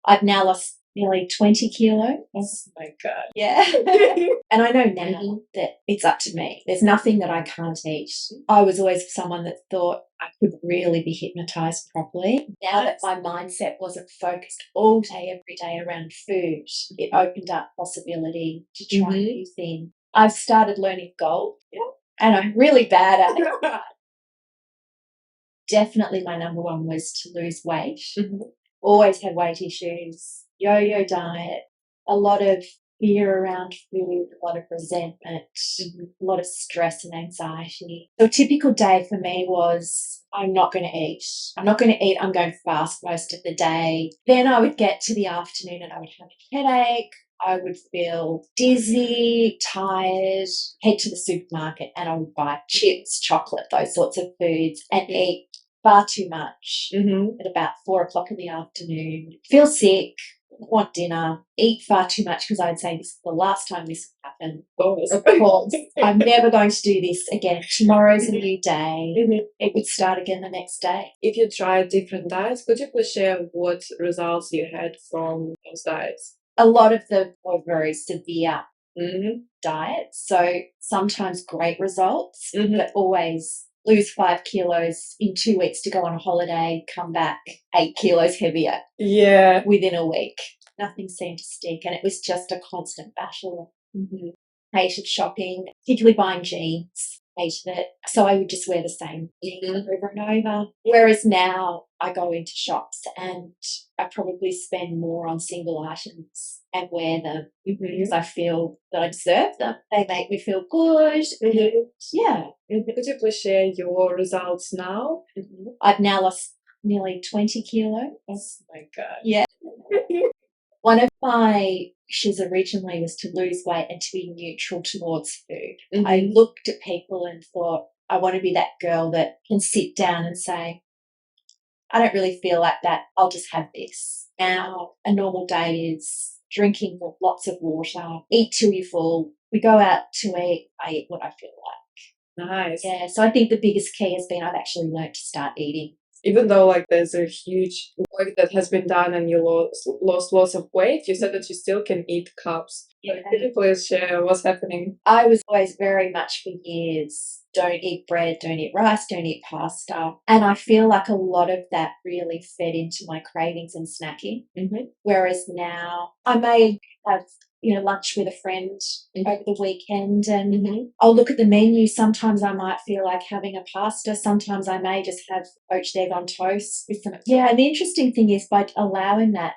I've now lost nearly 20 kilos. Oh my God. Yeah. And I know now that it's up to me. There's nothing that I can't eat. I was always someone that thought I could really be hypnotized properly. Now that my mindset wasn't focused all day, every day around food, it opened up possibility to try new things. I've started learning golf, and I'm really bad at it. Definitely my number one was to lose weight. Always had weight issues, yo-yo diet, a lot of fear around food, a lot of resentment, a lot of stress and anxiety. So a typical day for me was, I'm not going to eat. I'm not going to eat. I'm going to fast most of the day. Then I would get to the afternoon and I would have a headache. I would feel dizzy, tired, head to the supermarket and I would buy chips, chocolate, those sorts of foods and eat far too much at about 4 o'clock in the afternoon. Feel sick, want dinner, eat far too much because I'd say this is the last time this will happen. Of course, I'm never going to do this again. Tomorrow's a new day. It would start again the next day. If you tried different diets, could you please share what results you had from those diets? A lot of them were very severe diets, so sometimes great results, but always lose 5 kilos in 2 weeks to go on a holiday, come back 8 kilos heavier within a week. Nothing seemed to stick, and it was just a constant battle. Hated shopping, particularly buying jeans. Hated it. So I would just wear the same thing over and over. Whereas now I go into shops and I probably spend more on single items and wear them because I feel that I deserve them. They make me feel good. Yeah. Could you please share your results now? I've now lost nearly 20 kilos. Oh my God. Yeah. One of my wishes originally was to lose weight and to be neutral towards food. I looked at people and thought, I want to be that girl that can sit down and say, I don't really feel like that. I'll just have this. Now, a normal day is drinking lots of water, eat till you're full. We go out to eat. I eat what I feel like. Nice. Yeah, so I think the biggest key has been I've actually learned to start eating. Even though there's a huge work that has been done and you lost lots of weight, you said that you still can eat carbs. Yeah. Could you please share what's happening? I was always very much for years, don't eat bread, don't eat rice, don't eat pasta. And I feel like a lot of that really fed into my cravings and snacking. Whereas now I may have lunch with a friend over the weekend and I'll look at the menu. Sometimes I might feel like having a pasta. Sometimes I may just have poached egg on toast with some. Yeah, and the interesting thing is by allowing that,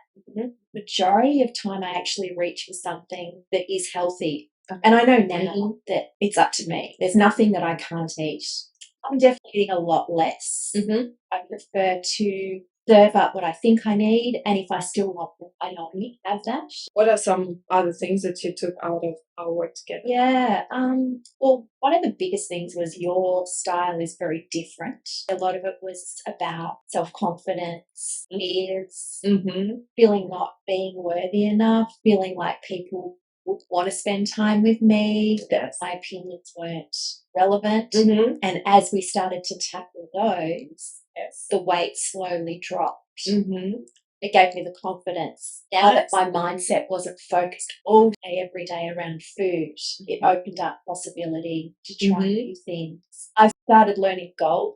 majority of time I actually reach for something that is healthy. And I know now that it's up to me. There's nothing that I can't eat. I'm definitely eating a lot less. I prefer to serve up what I think I need, and if I still want it, I know I need to have that. What are some other things that you took out of our work together? Yeah, well, one of the biggest things was your style is very different. A lot of it was about self-confidence, fears, feeling not being worthy enough, feeling like people would want to spend time with me, that my opinions weren't relevant. And as we started to tackle those, the weight slowly dropped. It gave me the confidence. Now that my mindset wasn't focused all day, every day around food, it opened up possibility to try new things. I've started learning golf.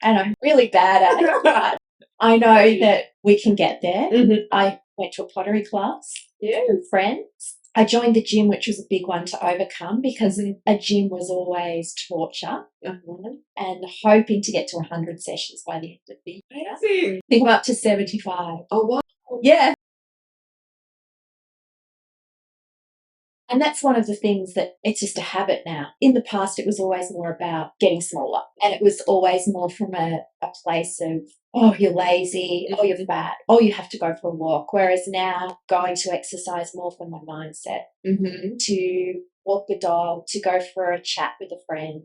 And I'm really bad at it, but I know that we can get there. I went to a pottery class with friends. I joined the gym, which was a big one to overcome because a gym was always torture, and hoping to get to 100 sessions by the end of the year. I think I'm up to 75. Oh, wow. Yeah. And that's one of the things that it's just a habit now. In the past, it was always more about getting smaller, and it was always more from a place of, oh, you're lazy, oh, you're fat, oh, you have to go for a walk. Whereas now, going to exercise more from my mindset, to walk the dog, to go for a chat with a friend.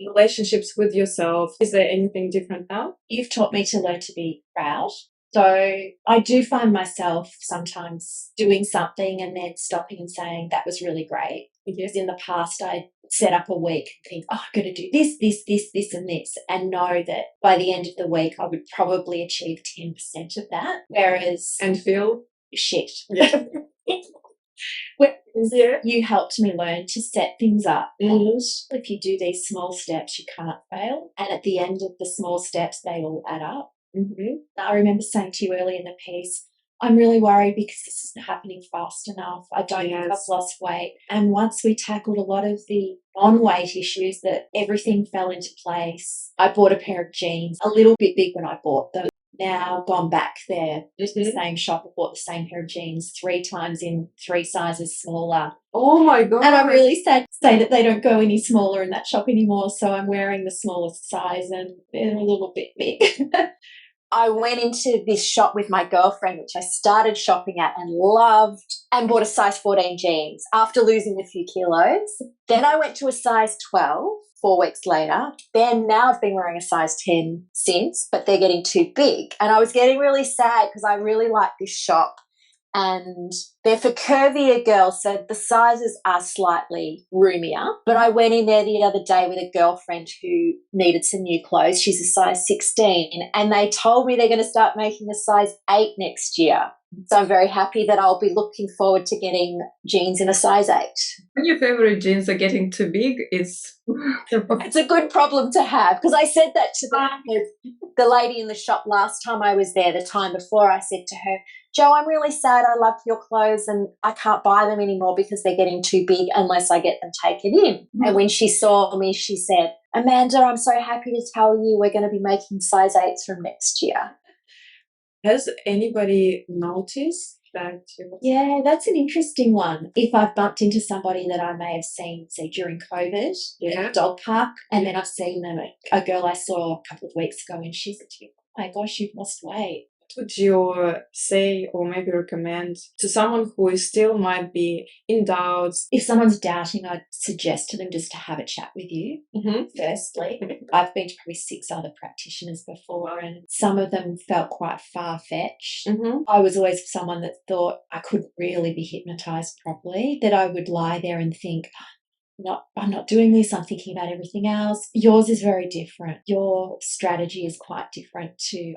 Relationships with yourself, is there anything different now? You've taught me to learn to be proud. So I do find myself sometimes doing something and then stopping and saying, that was really great. Because in the past I set up a week and think, oh, I'm going to do this, this, this, this, and this, and know that by the end of the week I would probably achieve 10% of that. Whereas And feel shit. yeah. Whereas Yeah. you helped me learn to set things up. Mhm. If you do these small steps, you can't fail. And at the end of the small steps, they all add up. I remember saying to you earlier in the piece, I'm really worried because this isn't happening fast enough. I don't think I've lost weight. And once we tackled a lot of the non-weight issues, that everything fell into place. I bought a pair of jeans, a little bit big when I bought them. Now gone back there, just the same shop, I bought the same pair of jeans 3 times in 3 sizes smaller. Oh my God. And I'm really sad to say that they don't go any smaller in that shop anymore. So I'm wearing the smallest size and they're a little bit big. I went into this shop with my girlfriend, which I started shopping at and loved, and bought a size 14 jeans after losing a few kilos. Then I went to a size 12 4 weeks later. Then now I've been wearing a size 10 since, but they're getting too big. And I was getting really sad because I really like this shop. And they're for curvier girls, so the sizes are slightly roomier. But I went in there the other day with a girlfriend who needed some new clothes. She's a size 16, and they told me they're going to start making a size 8 next year. So I'm very happy that I'll be looking forward to getting jeans in a size 8. When your favorite jeans are getting too big, it's a good problem to have, because I said that to the lady in the shop last time I was there. The time before, I said to her, Jo, I'm really sad. I love your clothes and I can't buy them anymore because they're getting too big unless I get them taken in. And when she saw me, she said, Amanda, I'm so happy to tell you we're going to be making size 8s from next year. Has anybody noticed that? Yeah, that's an interesting one. If I've bumped into somebody that I may have seen, say, during COVID at a dog park, and then I've seen them, a girl I saw a couple of weeks ago, and she said to me, oh my gosh, you've lost weight. What would you say or maybe recommend to someone who is still might be in doubt? If someone's doubting, I'd suggest to them just to have a chat with you, firstly. I've been to probably 6 other practitioners before, and some of them felt quite far-fetched. I was always someone that thought I couldn't really be hypnotised properly, that I would lie there and think, I'm not doing this, I'm thinking about everything else. Yours is very different. Your strategy is quite different to